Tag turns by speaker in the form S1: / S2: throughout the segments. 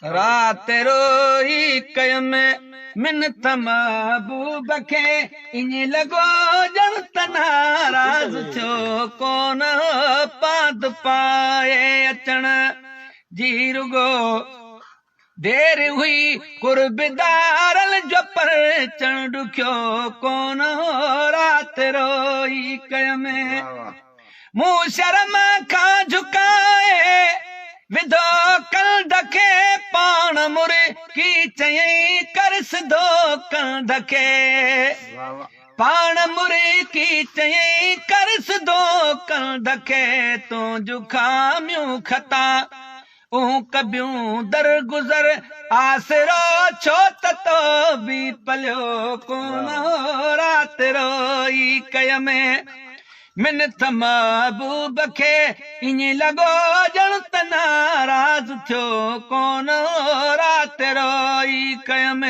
S1: रात रोई कयम मिन्नत महबूब खे इन लॻो ॼण त नाराज़ थियो कोन पाद पाए अचण जी रुगो देर हुई कुर्बदारल जो पर चण ॾुखियो कोन रात रोई कयम मूं शर्म खां झुकाए विधो कंध खे पाण मुर की चयई कर सिधो कंध खे पाण मुर की चयई कर सिधो कंध खे तूं जुखामियूं खता कबियूं दर गुज़र आसरो छो त तो बि पलियो कोन रात रोई कयम मिन्नत महबूब खे ईअं लॻो ॼण त नाराज़ थियो कोन रात रोई कयम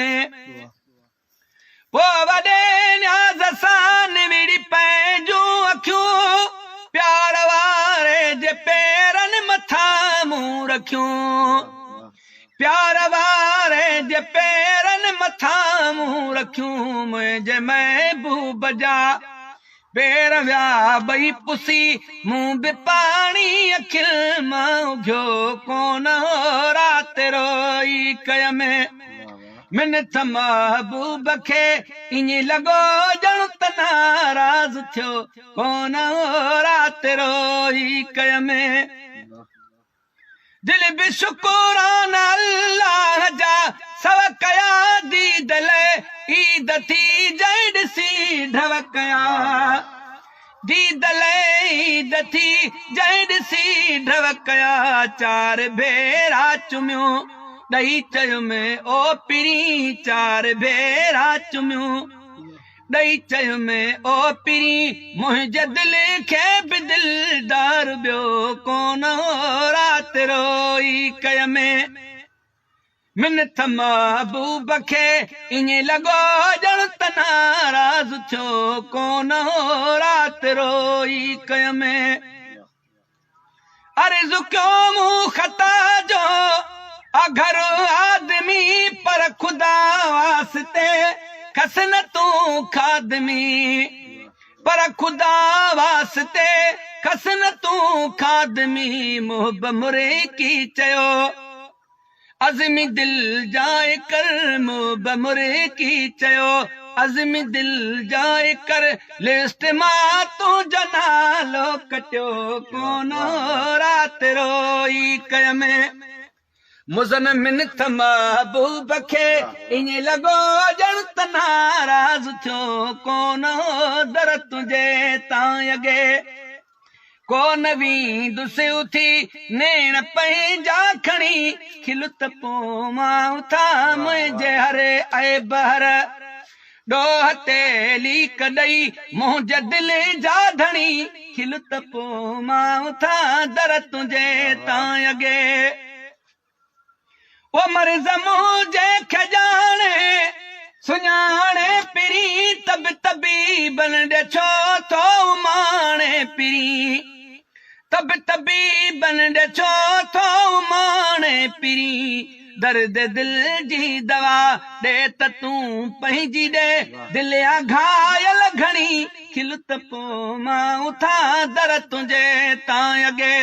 S1: पोइ वॾे न्याज़ सां निविड़ी पंहिंजूं अखियूं प्यार वारे जे पेरनि मथां मूं रखियूं प्यार वारे जे पेरनि मथां मूं रखियूं मुंहिंजे महबूब जा पेर विया ॿई पुसी मूं बि पाणी अखियुनि मां उघियो कोन रात रोई कयम मिन्नत महबूब खे ईअं लॻो ॼण त नाराज़ थियो कोन रात रोई कयम दिल बि शुकुरान अल्लाह जा सव कया दीद ले ईद थी जय ॾिसी ढव कया दीद ले ईद थी जय ॾिसी ढव कया चार भेरा चुमियूं ॾही चयुमि ओ पिरी चार भेरा चुमियूं ॾही चयुमि ओ पिरी मुंहिंजे दिल खे बि दिलदार ॿियो कोन रात रोई कयम मिन्नत महबूब खे ईअं लॻो ॼण त नाराज़ थियो कोन रात रोई कयम अर्ज़ु कयो मूं ख़ता जो अगर आदमी पर खुदा वास्ते खस न तूं खादमी पर खुदा वास्ते खस न तूं खादमी मोहब मुरे की चयो अज़मी दिल जाए कर मोहब मुरे की चयो अज़मी दिल जाए कर लिस्ट मां तूं जनालो कटियो कोन रात रोई कयम मुज़न मिन्नत महबूब खे ईअं लॻो ॼण त नाराज़ थियो कोन दर तुंहिंजे तां अॻे कोन वींदुसि उथी नेण पंहिंजा खणी खिल त पोइ मां उथां मुंहिंजे हरे ऐं बहर ॾोह ते लीक ॾेई मुंहिंजे दिल जा धणी खिल त पोइ मां उथां दर तुंहिंजे तां अॻे ओ मर्ज़ मुंहिंजे खे ॼाणे सुञाणे पिरी तब तबीबन ॾे छो थो माणे पिरी तब तबीबन ॾे छो थो माणे पिरी दर्द दिल जी दवा ॾे त तूं पंहिंजी ॾे दिल जा घायल घणी खिल त पोइ मां उथां दर तुंहिंजे तां अॻे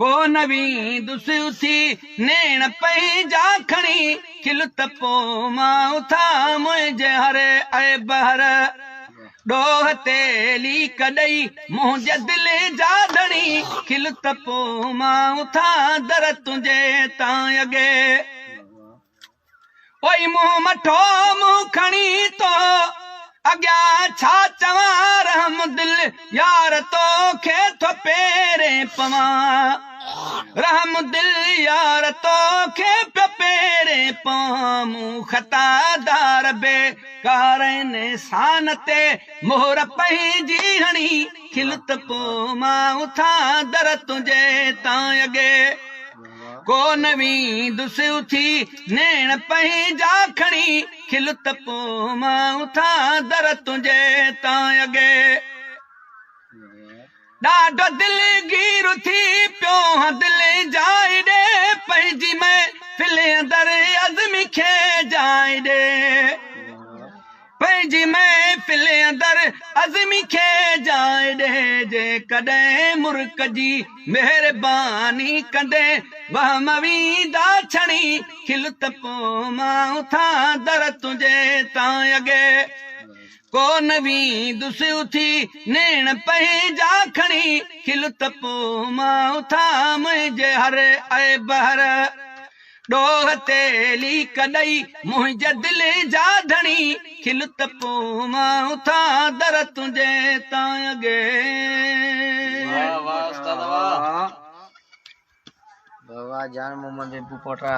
S1: कोन वींदुसि उथी नेण पंहिंजा खणी खिल त पोइ मां उथां मुंहिंजे हरे ऐं बहर ॾोह ते लीक ॾेई मुंहिंजे दिल जा धणी खिल त पोइ मां उथां दर तुंहिंजे तां अॻे ओई मूं मठो मूं खणी तो अॻियां छा चवां रहम दिल यार तोखे थो पेरे पवां रहम दिल यार तोखे पियो पेरे पवां मूं ख़तादार बेकार इंसान ते मोहर पंहिंजी हणी खिल त पोइ मां उथां दर तुंहिंजे तां अॻे कोन वींदुसि उथी नेण पंहिंजा खणी खिल त पोइ मां उथां दर तुंहिंजे तां अॻे ॾाढो दिलगीर थी पियो दिल जाए ॾे पंहिंजी महफ़िल अंदर अज़मी खे जाइ ॾे पंहिंजी महफ़िल अंदर अज़मी खे जाइ ॾे जे कॾहिं मुर्क जी महिरबानी कंदे वहम वींदा छणी खिल त पोइ मां उथां दर तुंहिंजे तां अॻे को न वींदुसि उथी नेण पंहिंजा खणी खिल त पोइ मां उथां मुंहिंजे हर ऐब हर ॾोह तेली कॾई मुंहिंजे दिल जा धणी खिल त पोइ मां उथां दर तुंहिंजे तां अॻे
S2: बाबा जान मोहम्मद बेबू पोटा